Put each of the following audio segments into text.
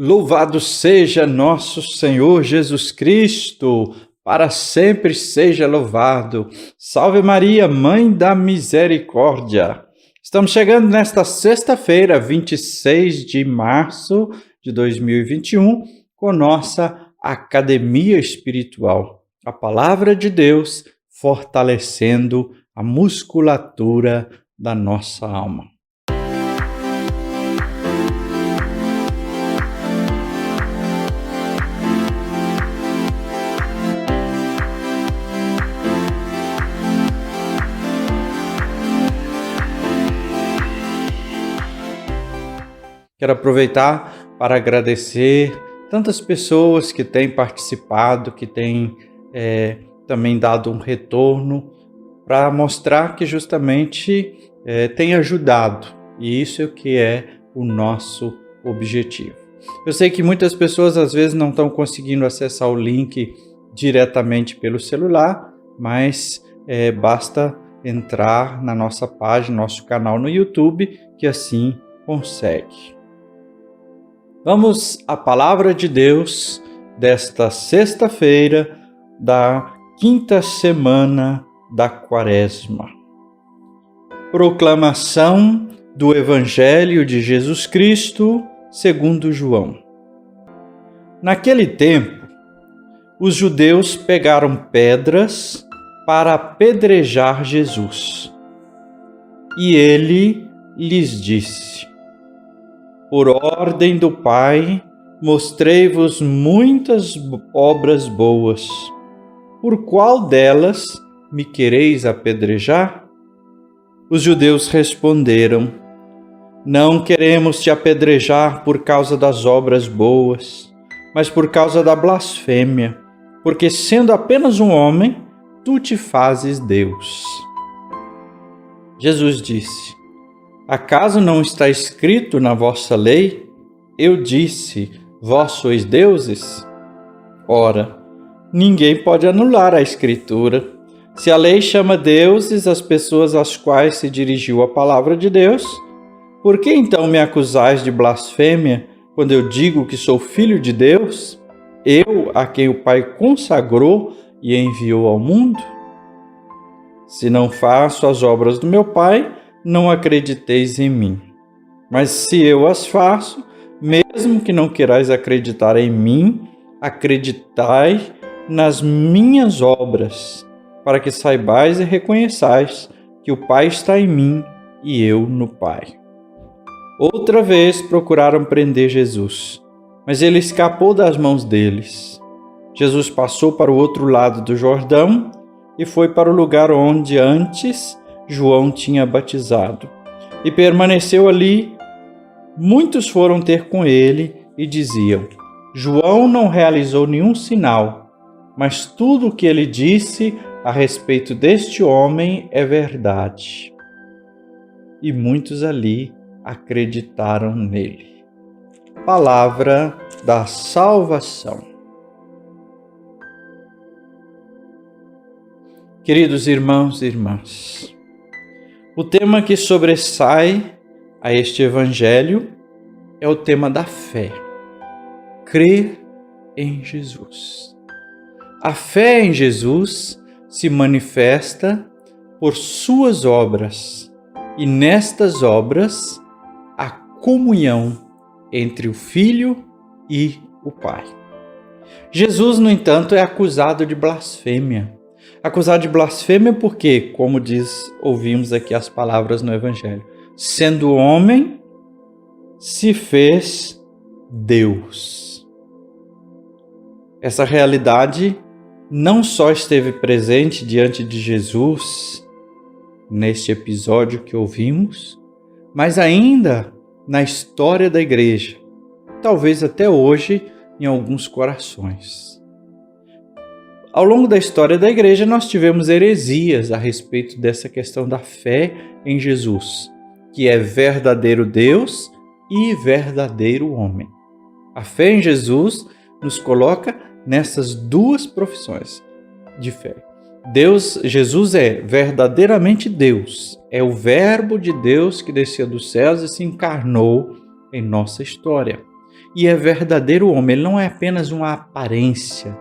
Louvado seja nosso Senhor Jesus Cristo, para sempre seja louvado. Salve Maria, Mãe da Misericórdia. Estamos chegando nesta sexta-feira, 26 de março de 2021, com nossa Academia Espiritual. A Palavra de Deus fortalecendo a musculatura da nossa alma. Quero aproveitar para agradecer tantas pessoas que têm participado, que têm também dado um retorno para mostrar que justamente tem ajudado. E isso é o que é o nosso objetivo. Eu sei que muitas pessoas às vezes não estão conseguindo acessar o link diretamente pelo celular, mas basta entrar na nossa página, nosso canal no YouTube, que assim consegue. Vamos à Palavra de Deus desta sexta-feira da quinta semana da Quaresma. Proclamação do Evangelho de Jesus Cristo segundo João. Naquele tempo, os judeus pegaram pedras para apedrejar Jesus. E ele lhes disse: por ordem do Pai, mostrei-vos muitas obras boas. Por qual delas me quereis apedrejar? Os judeus responderam: não queremos te apedrejar por causa das obras boas, mas por causa da blasfêmia, porque sendo apenas um homem, tu te fazes Deus. Jesus disse: acaso não está escrito na vossa lei? Eu disse, vós sois deuses? Ora, ninguém pode anular a Escritura. Se a lei chama deuses as pessoas às quais se dirigiu a palavra de Deus, por que então me acusais de blasfêmia quando eu digo que sou filho de Deus? Eu, a quem o Pai consagrou e enviou ao mundo? Se não faço as obras do meu Pai, não acrediteis em mim. Mas se eu as faço, mesmo que não querais acreditar em mim, acreditai nas minhas obras, para que saibais e reconheçais que o Pai está em mim e eu no Pai. Outra vez procuraram prender Jesus, mas ele escapou das mãos deles. Jesus passou para o outro lado do Jordão e foi para o lugar onde antes João tinha batizado, e permaneceu ali. Muitos foram ter com ele e diziam: João não realizou nenhum sinal, mas tudo o que ele disse a respeito deste homem é verdade. E muitos ali acreditaram nele. Palavra da salvação. Queridos irmãos e irmãs, o tema que sobressai a este Evangelho é o tema da fé. Crer em Jesus. A fé em Jesus se manifesta por suas obras, e nestas obras a comunhão entre o Filho e o Pai. Jesus, no entanto, é acusado de blasfêmia. Acusado de blasfêmia porque, como ouvimos aqui as palavras no Evangelho, sendo homem, se fez Deus. Essa realidade não só esteve presente diante de Jesus neste episódio que ouvimos, mas ainda na história da Igreja, talvez até hoje em alguns corações. Ao longo da história da Igreja, nós tivemos heresias a respeito dessa questão da fé em Jesus, que é verdadeiro Deus e verdadeiro homem. A fé em Jesus nos coloca nessas duas profissões de fé. Jesus é verdadeiramente Deus, é o Verbo de Deus que desceu dos céus e se encarnou em nossa história. e é verdadeiro homem. Ele não é apenas uma aparência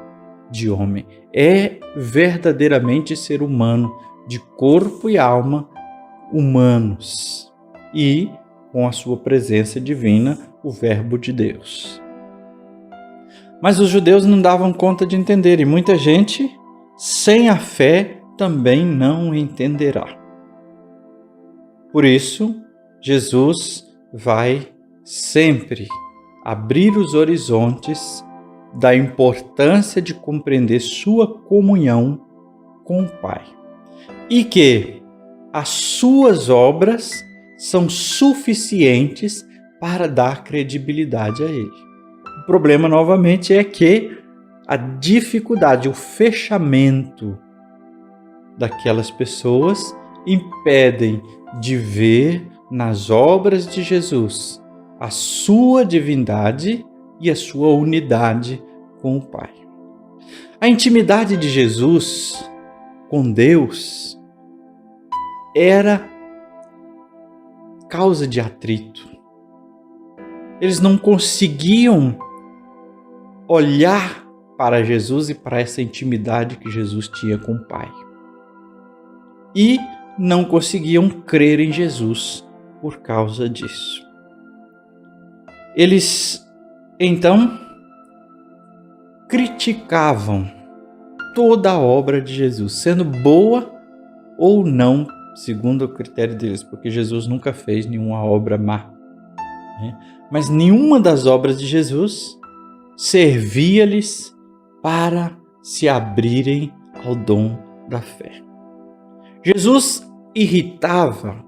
de homem, é verdadeiramente ser humano, de corpo e alma humanos, e com a sua presença divina, o Verbo de Deus. Mas os judeus não davam conta de entender, e muita gente, sem a fé, também não entenderá. Por isso, Jesus vai sempre abrir os horizontes da importância de compreender sua comunhão com o Pai, e que as suas obras são suficientes para dar credibilidade a Ele. O problema, novamente, é que a dificuldade, o fechamento daquelas pessoas impedem de ver nas obras de Jesus a sua divindade e a sua unidade com o Pai. A intimidade de Jesus com Deus era causa de atrito. Eles não conseguiam olhar para Jesus e para essa intimidade que Jesus tinha com o Pai. E não conseguiam crer em Jesus por causa disso. Eles, então, criticavam toda a obra de Jesus, sendo boa ou não, segundo o critério deles, porque Jesus nunca fez nenhuma obra má, né? Mas nenhuma das obras de Jesus servia-lhes para se abrirem ao dom da fé. Jesus irritava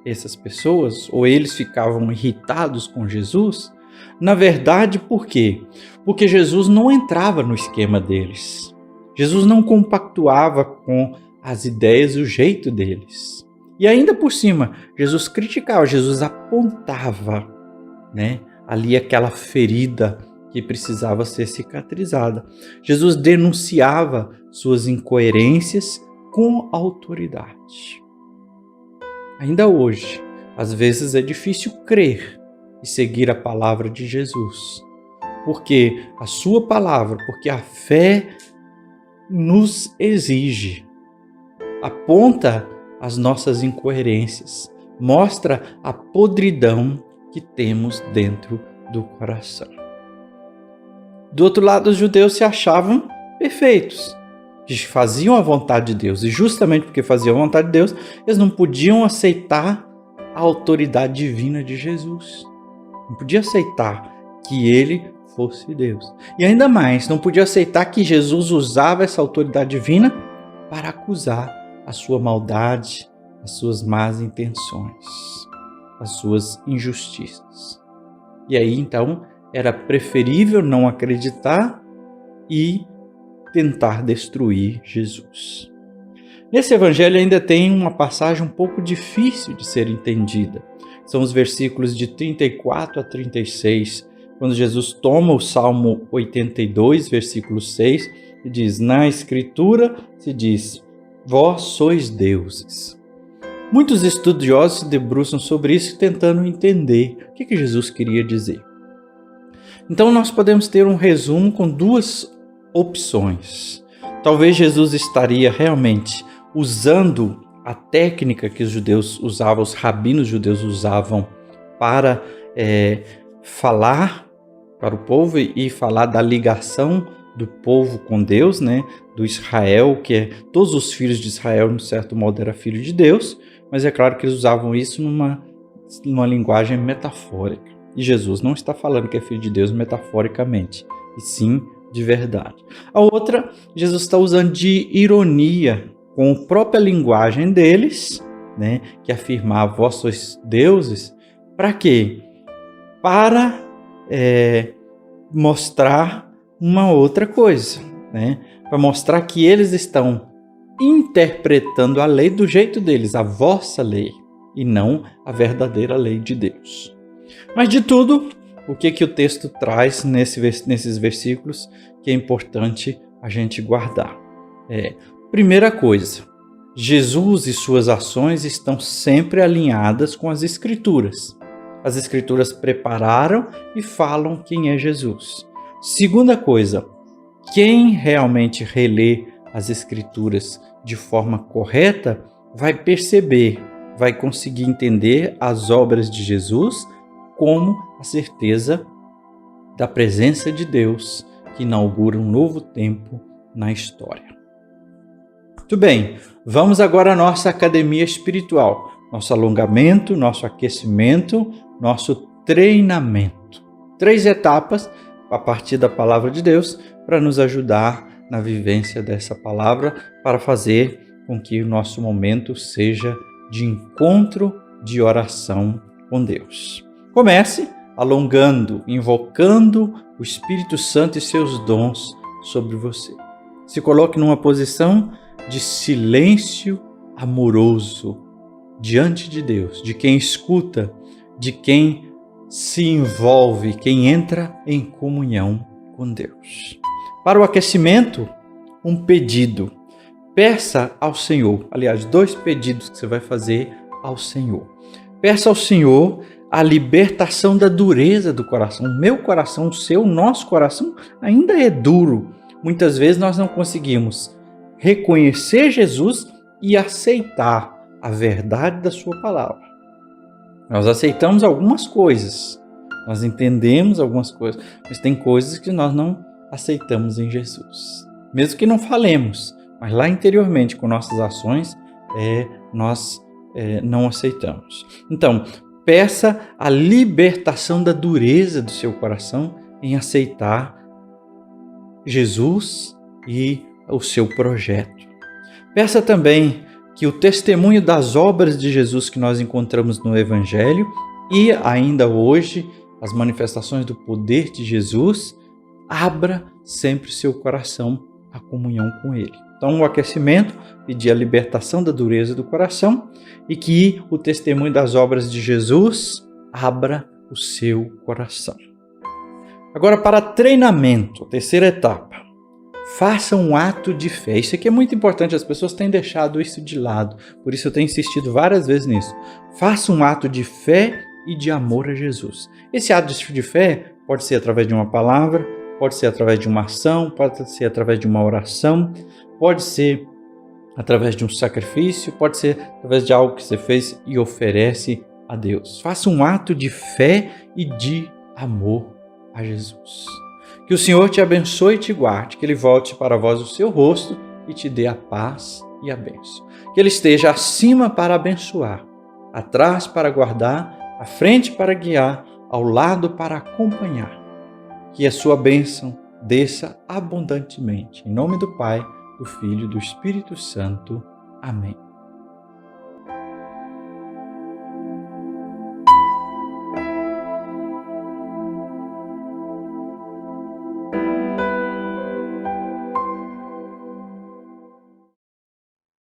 essas pessoas, ou eles ficavam irritados com Jesus, na verdade, por quê? Porque Jesus não entrava no esquema deles. Jesus não compactuava com as ideias e o jeito deles. E ainda por cima, Jesus criticava, Jesus apontava, né, ali aquela ferida que precisava ser cicatrizada. Jesus denunciava suas incoerências com autoridade. Ainda hoje, às vezes é difícil crer e seguir a palavra de Jesus, porque a sua palavra, porque a fé nos exige, aponta as nossas incoerências, mostra a podridão que temos dentro do coração. Do outro lado, os judeus se achavam perfeitos, que faziam a vontade de Deus, e justamente porque faziam a vontade de Deus, eles não podiam aceitar a autoridade divina de Jesus. Não podia aceitar que ele fosse Deus. E ainda mais, não podia aceitar que Jesus usava essa autoridade divina para acusar a sua maldade, as suas más intenções, as suas injustiças. E aí, então, era preferível não acreditar e tentar destruir Jesus. Nesse evangelho ainda tem uma passagem um pouco difícil de ser entendida. São os versículos de 34 a 36, quando Jesus toma o Salmo 82, versículo 6, e diz: na Escritura se diz, vós sois deuses. Muitos estudiosos se debruçam sobre isso tentando entender o que Jesus queria dizer. Então nós podemos ter um resumo com duas opções. Talvez Jesus estaria realmente usando a técnica que os judeus usavam, os rabinos judeus usavam para falar para o povo e falar da ligação do povo com Deus, né? Do Israel, que é todos os filhos de Israel, de certo modo, era filho de Deus, mas é claro que eles usavam isso numa linguagem metafórica. E Jesus não está falando que é filho de Deus metaforicamente, e sim de verdade. A outra, Jesus está usando de ironia com a própria linguagem deles, né, que afirmava vós sois deuses, para quê? Para mostrar uma outra coisa, né? Para mostrar que eles estão interpretando a lei do jeito deles, a vossa lei, e não a verdadeira lei de Deus. Mas de tudo, o que o texto traz nesses versículos que é importante a gente guardar? Primeira coisa, Jesus e suas ações estão sempre alinhadas com as Escrituras. As Escrituras prepararam e falam quem é Jesus. Segunda coisa, quem realmente relê as Escrituras de forma correta vai perceber, vai conseguir entender as obras de Jesus como a certeza da presença de Deus que inaugura um novo tempo na história. Muito bem, vamos agora à nossa academia espiritual, nosso alongamento, nosso aquecimento, nosso treinamento. 3 etapas a partir da palavra de Deus para nos ajudar na vivência dessa palavra, para fazer com que o nosso momento seja de encontro, de oração com Deus. Comece alongando, invocando o Espírito Santo e seus dons sobre você. Se coloque numa posição de silêncio amoroso diante de Deus, de quem escuta, de quem se envolve, quem entra em comunhão com Deus. Para o aquecimento, um pedido. Peça ao Senhor, aliás, 2 pedidos que você vai fazer ao Senhor. Peça ao Senhor a libertação da dureza do coração. O meu coração, o seu, o nosso coração ainda é duro. Muitas vezes nós não conseguimos reconhecer Jesus e aceitar a verdade da sua palavra. Nós aceitamos algumas coisas, nós entendemos algumas coisas, mas tem coisas que nós não aceitamos em Jesus. Mesmo que não falemos, mas lá interiormente, com nossas ações, nós não aceitamos. Então, peça a libertação da dureza do seu coração em aceitar Jesus e o seu projeto. Peça também que o testemunho das obras de Jesus que nós encontramos no Evangelho e ainda hoje as manifestações do poder de Jesus abra sempre seu coração à comunhão com Ele. Então, o aquecimento, pedir a libertação da dureza do coração e que o testemunho das obras de Jesus abra o seu coração. Agora, para treinamento, terceira etapa. Faça um ato de fé. Isso aqui é muito importante, as pessoas têm deixado isso de lado, por isso eu tenho insistido várias vezes nisso. Faça um ato de fé e de amor a Jesus. Esse ato de fé pode ser através de uma palavra, pode ser através de uma ação, pode ser através de uma oração, pode ser através de um sacrifício, pode ser através de algo que você fez e oferece a Deus. Faça um ato de fé e de amor a Jesus. Que o Senhor te abençoe e te guarde, que Ele volte para vós o seu rosto e te dê a paz e a bênção. Que Ele esteja acima para abençoar, atrás para guardar, à frente para guiar, ao lado para acompanhar. Que a sua bênção desça abundantemente. Em nome do Pai, do Filho e do Espírito Santo. Amém.